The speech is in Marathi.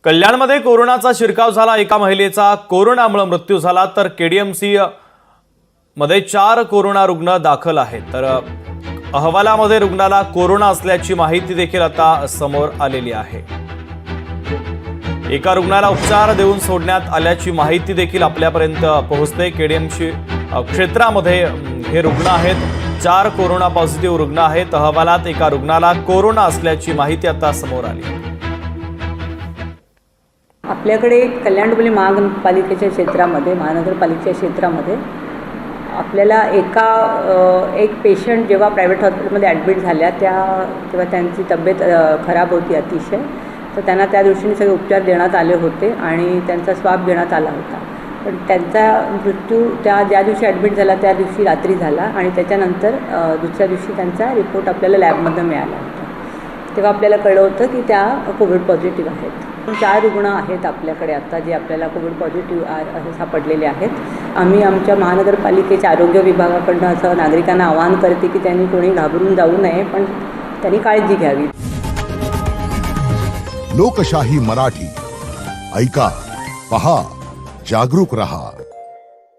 कल्याणमध्ये कोरोनाचा शिरकाव झाला। एका महिलेचा कोरोनामुळे मृत्यू झाला तर केडीएमसी मध्ये 4 कोरोना रुग्ण दाखल आहेत। तर अहवालामध्ये रुग्णाला कोरोना असल्याची माहिती देखील आता समोर आलेली आहे। एका रुग्णाला उपचार देऊन सोडण्यात आल्याची माहिती देखील आपल्यापर्यंत पोहोचते। केडीएमसी क्षेत्रामध्ये हे रुग्ण आहेत। 4 कोरोना पॉझिटिव्ह रुग्ण आहेत। अहवालात एका रुग्णाला कोरोना असल्याची माहिती आता समोर आली आहे। आपल्याकडे कल्याण महानगरपालिकेच्या क्षेत्रामध्ये महानगरपालिकेच्या क्षेत्रामध्ये आपल्याला एक पेशंट जेव्हा प्रायव्हेट हॉस्पिटलमध्ये ॲडमिट झाल्या तेव्हा त्यांची तब्येत खराब होती अतिशय, तर त्यांना त्या दृष्टीने सगळे उपचार देण्यात आले होते आणि त्यांचा स्वाब घेण्यात आला होता। पण त्यांचा मृत्यू ज्या दिवशी ॲडमिट झाला त्या दिवशी रात्री झाला आणि त्याच्यानंतर दुसऱ्या दिवशी त्यांचा रिपोर्ट आपल्याला लॅबमधून मिळाला होता। तेव्हा आपल्याला कळलं होतं की त्या कोविड पॉझिटिव्ह आहेत। 4 रुग्ण आहेत आपल्याकडे आता जे आपल्याला कोविड पॉझिटिव्ह असे सापडलेले आहेत। आम्ही आमच्या महानगरपालिकेच्या आरोग्य विभागाकडून असं नागरिकांना आवाहन करते की त्यांनी कोणी घाबरून जाऊ नये, पण त्यांनी काळजी घ्यावी। लोकशाही मराठी ऐका, पहा, जागरूक रहा।